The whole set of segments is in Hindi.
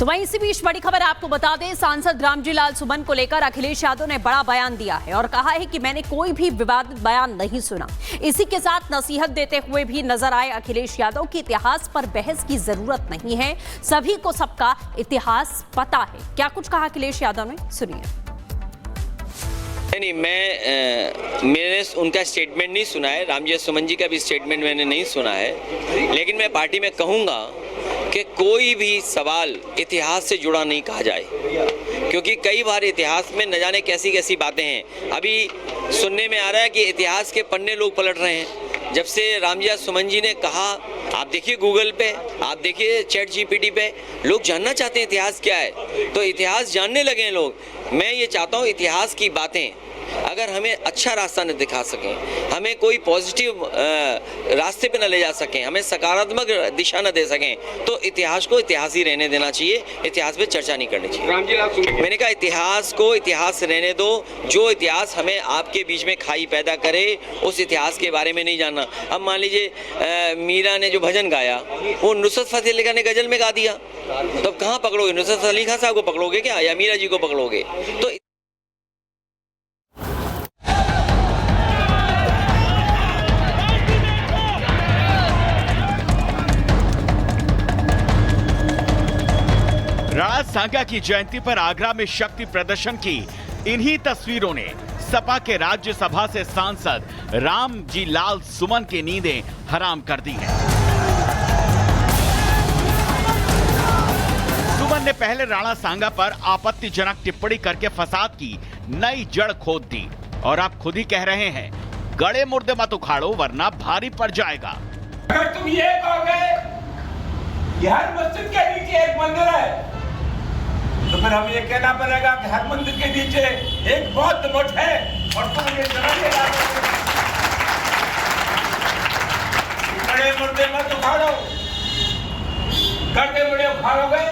तो वहीं इसी बीच बड़ी खबर आपको बता दें, सांसद रामजी लाल सुमन को लेकर अखिलेश यादव ने बड़ा बयान दिया है और कहा है कि मैंने कोई भी विवादित बयान नहीं सुना। इसी के साथ नसीहत देते हुए भी नजर आए अखिलेश यादव कि इतिहास पर बहस की जरूरत नहीं है, सभी को सबका इतिहास पता है। क्या कुछ कहा अखिलेश यादव ने, सुनिए। नहीं, मैंने उनका स्टेटमेंट नहीं सुना है, रामजी सुमन जी का भी स्टेटमेंट मैंने नहीं सुना है, लेकिन मैं पार्टी में कहूँगा कि कोई भी सवाल इतिहास से जुड़ा नहीं कहा जाए, क्योंकि कई बार इतिहास में न जाने कैसी कैसी बातें हैं। अभी सुनने में आ रहा है कि इतिहास के पन्ने लोग पलट रहे हैं। जब से रामजी सुमन जी ने कहा, आप देखिए गूगल पे, आप देखिए चैट जीपीटी पे, लोग जानना चाहते हैं इतिहास क्या है, तो इतिहास जानने लगे हैं लोग। मैं ये चाहता हूँ इतिहास की बातें अगर हमें अच्छा रास्ता न दिखा सकें, हमें कोई पॉजिटिव रास्ते पे न ले जा सकें, हमें सकारात्मक दिशा न दे सकें, तो इतिहास को इतिहास ही रहने देना चाहिए, इतिहास पे चर्चा नहीं करनी चाहिए। मैंने कहा इतिहास को इतिहास रहने दो, जो इतिहास हमें आपके बीच में खाई पैदा करे उस इतिहास के बारे में नहीं जानना। अब मान लीजिए मीरा ने जो भजन गाया वो नुसरत फतेह अली खान ने गजल में गा दिया, तो अब कहाँ पकड़ोगे? नुसरत अली खान साहब को पकड़ोगे क्या, या मीरा जी को पकड़ोगे? तो राणा सांगा की जयंती पर आगरा में शक्ति प्रदर्शन की इन्हीं तस्वीरों ने सपा के राज्यसभा से सांसद रामजी लाल सुमन की नींदें हराम कर दी हैं। सुमन ने पहले राणा सांगा पर आपत्तिजनक टिप्पणी करके फसाद की नई जड़ खोद दी और अब खुद ही कह रहे हैं, गड़े मुर्दे मत उखाड़ो वरना भारी पड़ जाएगा। अगर तुम ये कहोगे कि हर मस्जिद के नीचे एक मंदिर है, तो फिर हमें ये कहना पड़ेगा कि हर मंदिर के नीचे एक बौद्ध मठ है, और तुम ये समझिएगा बड़े मुर्दे मत उखाड़ो, गड्ढे बड़े उखाड़ोगे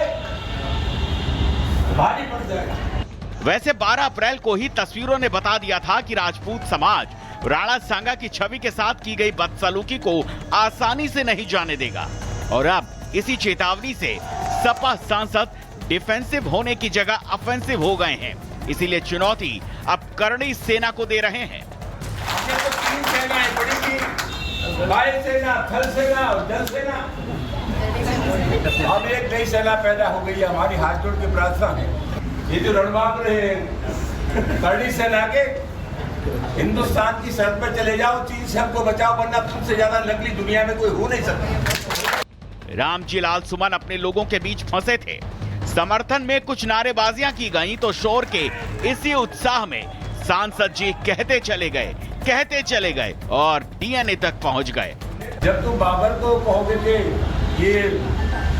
भारी पड़ जाएगा। वैसे 12 अप्रैल को ही तस्वीरों ने बता दिया था कि राजपूत समाज राणा सांगा की छवि के साथ की गई बदसलूकी को आसानी से नहीं जाने देगा, और अब इसी चेतावनी से सपा सांसद डिफेंसिव होने की जगह ऑफेंसिव हो गए हैं। इसीलिए चुनौती अब करणी सेना को दे रहे हैं। हमने तो 3 सेनाएं पड़ी थी, वायु सेना, थल सेना और जल सेना। अब एक नई सेना पैदा हो गई है, हमारी हाथ जोड़ के प्रार्थना है। ये जो रणबाग रहे करणी सेना के, हिंदुस्तान की सरहद पर चले जाओ, चीन से हमको बचाओ, वरना तुमसे ज्यादा नकली दुनिया में कोई हो नहीं सकता। रामजी लाल सुमन अपने लोगों के बीच फंसे थे, समर्थन में कुछ नारेबाजियां की गईं, तो शोर के इसी उत्साह में सांसद जी कहते चले गए और डीएनए तक पहुंच गए। जब तुम बाबर को कहोगे कि ये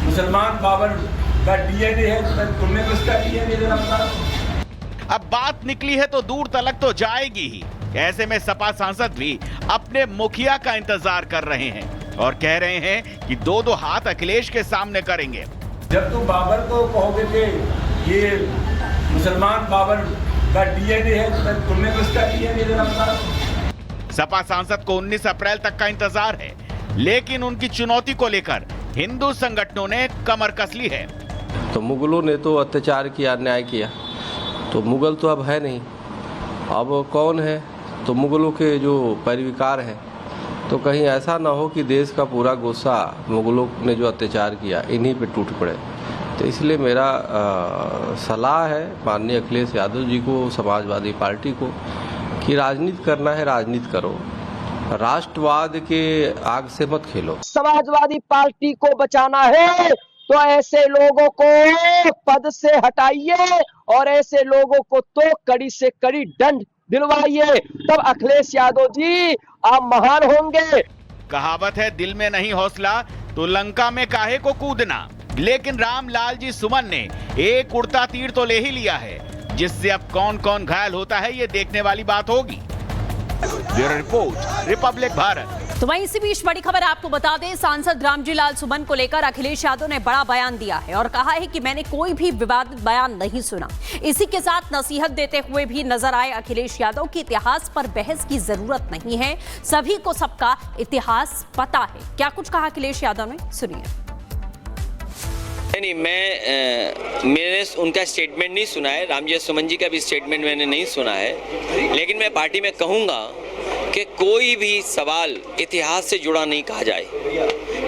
मुसलमान बाबर का डीएनए है, तो तुमने किसका डीएनए जरा बताओ। अब बात निकली है तो दूर तलक तो जाएगी ही। ऐसे में सपा सांसद भी अपने मुखिया का इंतजार कर रहे हैं और कह रहे हैं कि दो हाथ अखिलेश के सामने करेंगे। जब तुम बाबर को कहोगे कि ये मुसलमान बाबर का डीएनए है, तो तुमने किसका डीएनए जरा बताओ। सपा सांसद को 19 अप्रैल तक का इंतजार है, लेकिन उनकी चुनौती को लेकर हिंदू संगठनों ने कमर कस ली है। तो मुगलों ने तो अत्याचार किया, अन्याय किया, तो मुगल तो अब है नहीं, अब कौन है? तो मुगलों के जो पैरविकार हैं, तो कहीं ऐसा ना हो कि देश का पूरा गुस्सा मुगलों ने जो अत्याचार किया इन्हीं पे टूट पड़े। तो इसलिए मेरा सलाह है माननीय अखिलेश यादव जी को, समाजवादी पार्टी को, कि राजनीति करना है राजनीति करो, राष्ट्रवाद के आग से मत खेलो। समाजवादी पार्टी को बचाना है तो ऐसे लोगों को पद से हटाइए और ऐसे लोगों को तो कड़ी से कड़ी दंड दिलवाइए, तब अखिलेश यादव जी आप महान होंगे। कहावत है, दिल में नहीं हौसला तो लंका में काहे को कूदना। लेकिन रामलाल जी सुमन ने एक उड़ता तीर तो ले ही लिया है, जिससे अब कौन कौन घायल होता है ये देखने वाली बात होगी। Bureau report, Republic Bharat. तो वहीं इसी बीच बड़ी खबर आपको बता दें, सांसद रामजी लाल सुमन को लेकर अखिलेश यादव ने बड़ा बयान दिया है और कहा है कि मैंने कोई भी विवादित बयान नहीं सुना। इसी के साथ नसीहत देते हुए भी नजर आए अखिलेश यादव कि इतिहास पर बहस की जरूरत नहीं है, सभी को सबका इतिहास पता है। क्या कुछ कहा अखिलेश यादव ने, सुनिए। नहीं, मैंने उनका स्टेटमेंट नहीं सुना है, रामजी सुमन जी का भी स्टेटमेंट मैंने नहीं सुना है, लेकिन मैं पार्टी में कहूँगा कि कोई भी सवाल इतिहास से जुड़ा नहीं कहा जाए,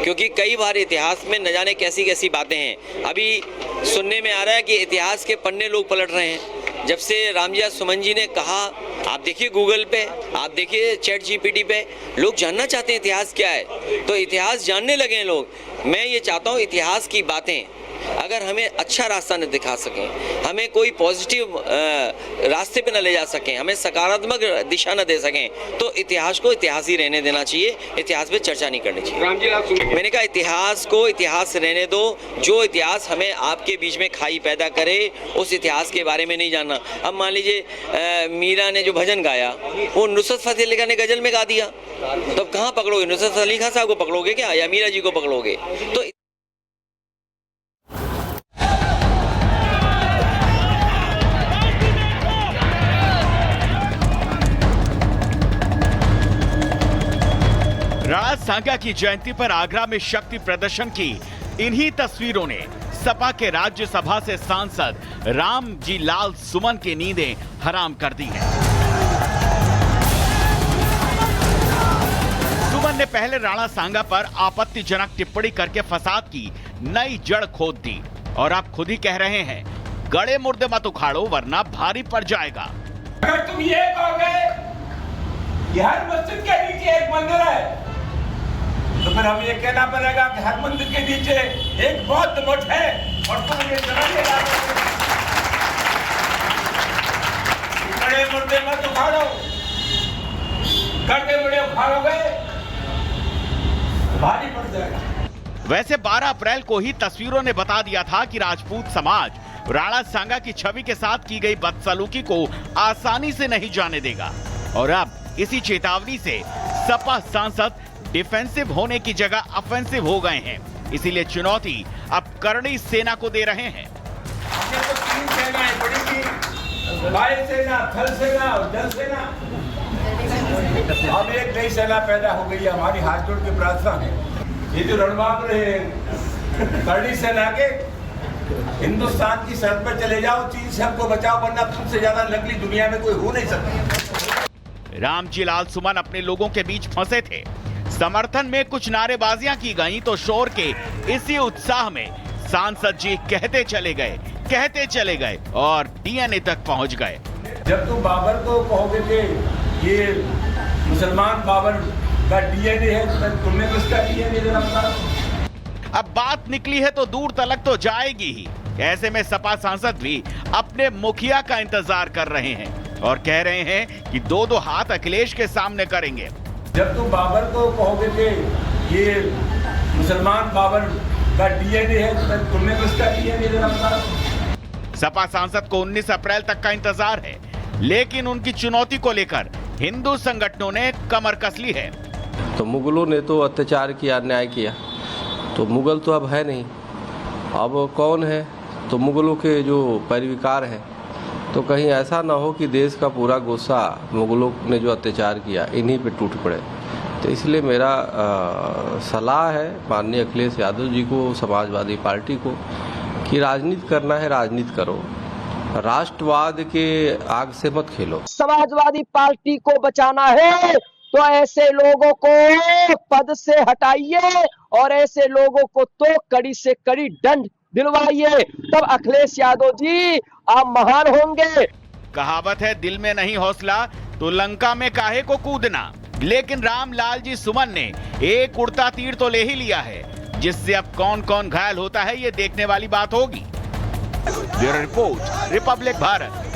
क्योंकि कई बार इतिहास में न जाने कैसी कैसी बातें हैं। अभी सुनने में आ रहा है कि इतिहास के पन्ने लोग पलट रहे हैं। जब से रामजी सुमन जी ने कहा, आप देखिए गूगल पे, आप देखिए चैट जीपीटी पे, लोग जानना चाहते हैं इतिहास क्या है, तो इतिहास जानने लगे हैं लोग। मैं ये चाहता हूँ इतिहास की बातें अगर हमें अच्छा रास्ता न दिखा सकें, हमें कोई पॉजिटिव रास्ते पे न ले जा सकें, हमें सकारात्मक दिशा न दे सकें, तो इतिहास को इतिहास ही रहने देना चाहिए, इतिहास पे चर्चा नहीं करनी चाहिए। मैंने कहा इतिहास को इतिहास रहने दो, जो इतिहास हमें आपके बीच में खाई पैदा करे उस इतिहास के बारे में नहीं जानना। अब मान लीजिए मीरा ने जो भजन गाया वो नुसरत फतेह अली खान ने गजल में गा दिया, तब कहाँ पकड़ोगे? नुसरत अली खान साहब को पकड़ोगे क्या, या मीरा जी को पकड़ोगे? तो राणा सांगा की जयंती पर आगरा में शक्ति प्रदर्शन की इन्हीं तस्वीरों ने सपा के राज्यसभा से सांसद रामजी लाल सुमन की नींदें हराम कर दी हैं। सुमन ने पहले राणा सांगा पर आपत्तिजनक टिप्पणी करके फसाद की नई जड़ खोद दी और अब खुद ही कह रहे हैं गड़े मुर्दे मत उखाड़ो वरना भारी पड़ जाएगा। अगर तुम ये कहोगे कि हर मस्जिद के नीचे एक मंदिर है, तो फिर हमें ये कहना पड़ेगा कि हर मंदिर के नीचे एक बौद्ध मठ है और तुम ये बड़े मुर्दे मत उखाड़ो, गड्ढे मुर्दे उखाड़ोगे भारी पड़ जाएगा। वैसे 12 अप्रैल को ही तस्वीरों ने बता दिया था कि राजपूत समाज राणा सांगा की छवि के साथ की गई बदसलूकी को आसानी से नहीं जाने देगा, और अब इसी चेतावनी से सपा सांसद डिफेंसिव होने की जगह ऑफेंसिव हो गए हैं। इसीलिए चुनौती अब करणी सेना को दे रहे हैं। हमने तो 3 सेनाएं बड़ी थी, वायु सेना, थल सेना और जल सेना। अब एक नई सेना पैदा हो गई है, हमारी हाथ जोड़ के प्रार्थना है। ये जो रणबांकुर है करणी सेना के, हिंदुस्तान की सरहद पर चले जाओ, चीन से हमको बचाओ, वरना तुमसे ज्यादा नकली दुनिया में कोई हो नहीं सकता। रामजी लाल सुमन अपने लोगों के बीच फंसे थे। समर्थन में कुछ नारेबाजियां की गईं तो शोर के इसी उत्साह में सांसद जी कहते चले गए और डीएनए तक पहुंच गए। जब तुम बाबर को कहोगे कि ये मुसलमान बाबर का डीएनए है, तो तुमने किसका डीएनए जरा? अब बात निकली है तो दूर तलक तो जाएगी ही। ऐसे में सपा सांसद भी अपने मुखिया का इंतजार कर रहे हैं और कह रहे हैं कि 2-2 हाथ अखिलेश के सामने करेंगे। जब तुम बाबर को कहोगे कि ये मुसलमान बाबर का डीएनए है, तो तुमने किसका डीएनए जरा? सपा सांसद को 19 अप्रैल तक का इंतजार है, लेकिन उनकी चुनौती को लेकर हिंदू संगठनों ने कमर कस ली है। तो मुगलों ने तो अत्याचार किया, अन्याय किया, तो मुगल तो अब है नहीं, अब कौन है? तो मुगलों के जो पैरविकार हैं, तो कहीं ऐसा ना हो कि देश का पूरा गुस्सा मुगलों ने जो अत्याचार किया इन्हीं पे टूट पड़े। तो इसलिए मेरा सलाह है माननीय अखिलेश यादव जी को, समाजवादी पार्टी को, कि राजनीति करना है राजनीति करो, राष्ट्रवाद के आग से मत खेलो। समाजवादी पार्टी को बचाना है तो ऐसे लोगों को पद से हटाइए और ऐसे लोगों को तो कड़ी से कड़ी दंड दिलवाइए, तब अखिलेश यादव जी आप महान होंगे। कहावत है दिल में नहीं हौसला तो लंका में काहे को कूदना, लेकिन रामलाल जी सुमन ने एक उड़ता तीर तो ले ही लिया है, जिससे अब कौन कौन घायल होता है ये देखने वाली बात होगी। Bureau report, Republic Bharat.